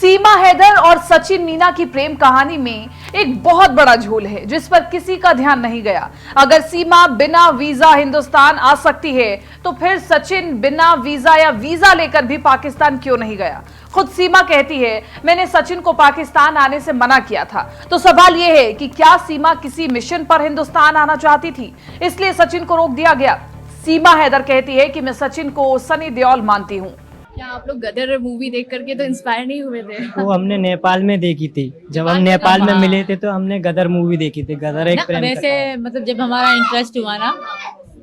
सीमा हैदर और सचिन मीना की प्रेम कहानी में एक बहुत बड़ा झोल है जिस पर किसी का ध्यान नहीं गया। अगर सीमा बिना वीजा हिंदुस्तान आ सकती है तो फिर सचिन बिना वीजा या वीजा लेकर भी पाकिस्तान क्यों नहीं गया। खुद सीमा कहती है, मैंने सचिन को पाकिस्तान आने से मना किया था। तो सवाल यह है कि क्या सीमा किसी मिशन पर हिंदुस्तान आना चाहती थी, इसलिए सचिन को रोक दिया गया। सीमा हैदर कहती है कि मैं सचिन को सनी देओल मानती हूँ। क्या आप लोग गदर मूवी देख करके तो इंस्पायर नहीं हुए थे? वो हमने नेपाल में देखी थी। जब हम नेपाल में मिले थे तो हमने गदर मूवी देखी थी। गदर एक प्रेम वैसे मतलब जब हमारा इंटरेस्ट हुआ ना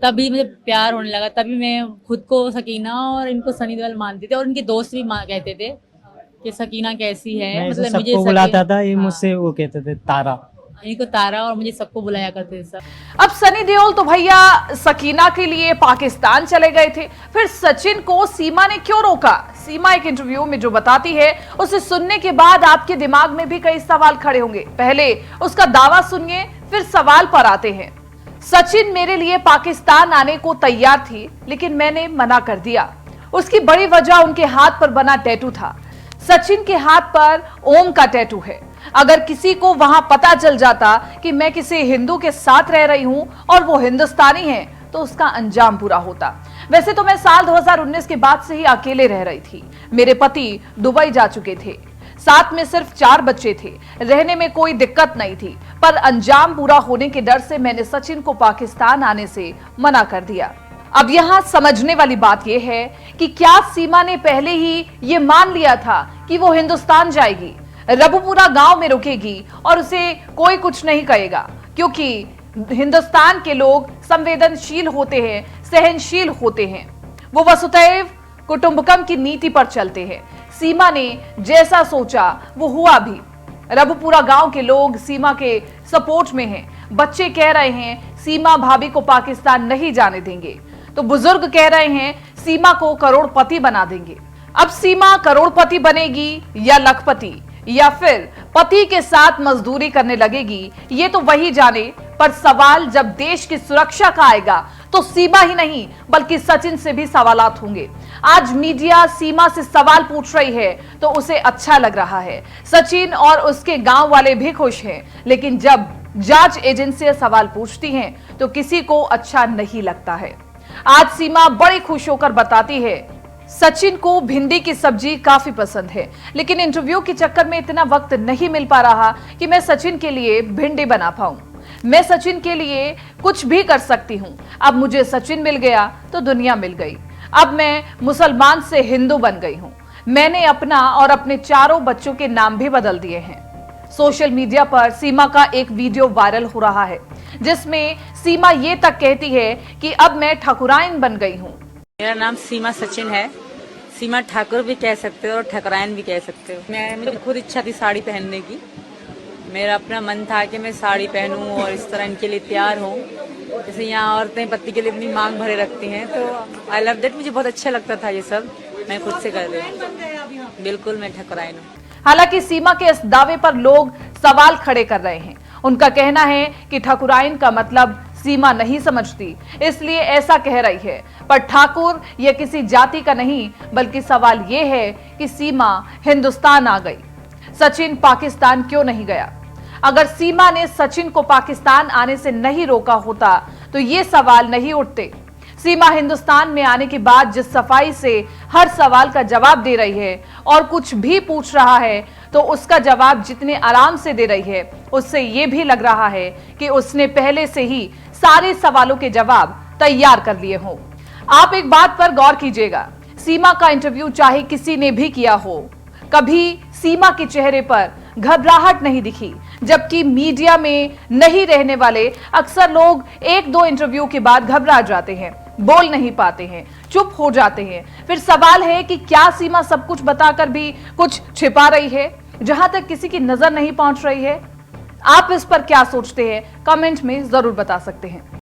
तभी मुझे प्यार होने लगा। तभी मैं खुद को सकीना और इनको सनी देओल मानती थी और इनके दोस्त भी कहते थे कि सकीना कैसी है। मतलब मुझे सबको बुलाता था, ये मुझसे वो कहते थे तारा, इनको तारा, और मुझे सबको बुलाया करते थे सब। अब सनी देओल तो भैया सकीना के लिए पाकिस्तान चले गए थे, फिर सचिन को सीमा ने क्यों रोका? सीमा एक इंटरव्यू में जो बताती है उसे सुनने के बाद आपके दिमाग में भी कई सवाल खड़े होंगे। पहले उसका दावा सुनिए, फिर सवाल पर आते हैं। सचिन मेरे लिए पाकिस्तान आने को तैयार थी, लेकिन मैंने मना कर दिया। उसकी बड़ी वजह उनके हाथ पर बना टैटू था। सचिन के हाथ पर ओम का टैटू है। अगर किसी को वहां पता चल जाता कि मैं किसी हिंदू के साथ रह रही हूं और वो हिंदुस्तानी है तो उसका अंजाम बुरा होता। वैसे तो मैं साल 2019 के बाद से ही अकेले रह रही थी। मेरे पति दुबई जा चुके थे, साथ में सिर्फ 4 बच्चे थे, रहने में कोई दिक्कत नहीं थी, पर अंजाम बुरा होने के डर से मैंने सचिन को पाकिस्तान आने से मना कर दिया। अब यहां समझने वाली बात यह है कि क्या सीमा ने पहले ही ये मान लिया था कि वो हिंदुस्तान जाएगी, रबुपुरा गांव में रुकेगी और उसे कोई कुछ नहीं कहेगा, क्योंकि हिंदुस्तान के लोग संवेदनशील होते हैं, सहनशील होते हैं, वो वसुधैव कुटुंबकम की नीति पर चलते हैं। सीमा ने जैसा सोचा वो हुआ भी। रबुपुरा गांव के लोग सीमा के सपोर्ट में हैं। बच्चे कह रहे हैं सीमा भाभी को पाकिस्तान नहीं जाने देंगे, तो बुजुर्ग कह रहे हैं सीमा को करोड़पति बना देंगे। अब सीमा करोड़पति बनेगी या लखपति, या फिर पति के साथ मजदूरी करने लगेगी, ये तो वही जाने। पर सवाल जब देश की सुरक्षा का आएगा तो सीमा ही नहीं बल्कि सचिन से भी सवालात होंगे। आज मीडिया सीमा से सवाल पूछ रही है तो उसे अच्छा लग रहा है, सचिन और उसके गांव वाले भी खुश हैं, लेकिन जब जांच एजेंसियां सवाल पूछती हैं तो किसी को अच्छा नहीं लगता है। आज सीमा बड़ी खुश होकर बताती है सचिन को भिंडी की सब्जी काफी पसंद है, लेकिन इंटरव्यू के चक्कर में इतना वक्त नहीं मिल पा रहा कि मैं सचिन के लिए भिंडी बना पाऊं। मैं सचिन के लिए कुछ भी कर सकती हूं। अब मुझे सचिन मिल गया तो दुनिया मिल गई। अब मैं मुसलमान से हिंदू बन गई हूं। मैंने अपना और अपने 4 बच्चों के नाम भी बदल दिए हैं। सोशल मीडिया पर सीमा का एक वीडियो वायरल हो रहा है जिसमें सीमा ये तक कहती है कि अब मैं ठाकुराइन बन गई हूँ। मेरा नाम सीमा सचिन है। सीमा ठाकुर भी कह सकते हो और ठकुराइन भी कह सकते हो। मुझे खुद इच्छा थी साड़ी पहनने की। मेरा अपना मन था कि मैं साड़ी पहनूं और इस तरह इनके लिए तैयार हूँ। जैसे यहाँ औरतें पति के लिए अपनी मांग भरे रखती हैं, तो आई लव दैट। मुझे बहुत अच्छा लगता था ये सब, मैं खुद से कर रही हूँ। बिल्कुल मैं ठकुराइन हूँ। हालांकि सीमा के इस दावे पर लोग सवाल खड़े कर रहे हैं। उनका कहना है कि ठाकुराइन का मतलब सीमा नहीं समझती, इसलिए ऐसा कह रही है। पर ठाकुर यह किसी जाति का नहीं, बल्कि सवाल यह है कि सीमा हिंदुस्तान आ गई, सचिन पाकिस्तान क्यों नहीं गया? अगर सीमा ने सचिन को पाकिस्तान आने से नहीं रोका होता तो ये सवाल नहीं उठते। सीमा हिंदुस्तान में आने के बाद जिस सफाई से हर सवाल का जवाब दे रही है और कुछ भी पूछ रहा है तो उसका जवाब जितने आराम से दे रही है, उससे ये भी लग रहा है कि उसने पहले से ही सारे सवालों के जवाब तैयार कर लिए हों। आप एक बात पर गौर कीजिएगा, सीमा का इंटरव्यू चाहे किसी ने भी किया हो, कभी सीमा के चेहरे पर घबराहट नहीं दिखी, जबकि मीडिया में नहीं रहने वाले अक्सर लोग 1-2 इंटरव्यू के बाद घबरा जाते हैं, बोल नहीं पाते हैं, चुप हो जाते हैं। फिर सवाल है कि क्या सीमा सब कुछ बताकर भी कुछ छिपा रही है, जहां तक किसी की नजर नहीं पहुंच रही है? आप इस पर क्या सोचते हैं? कमेंट में जरूर बता सकते हैं।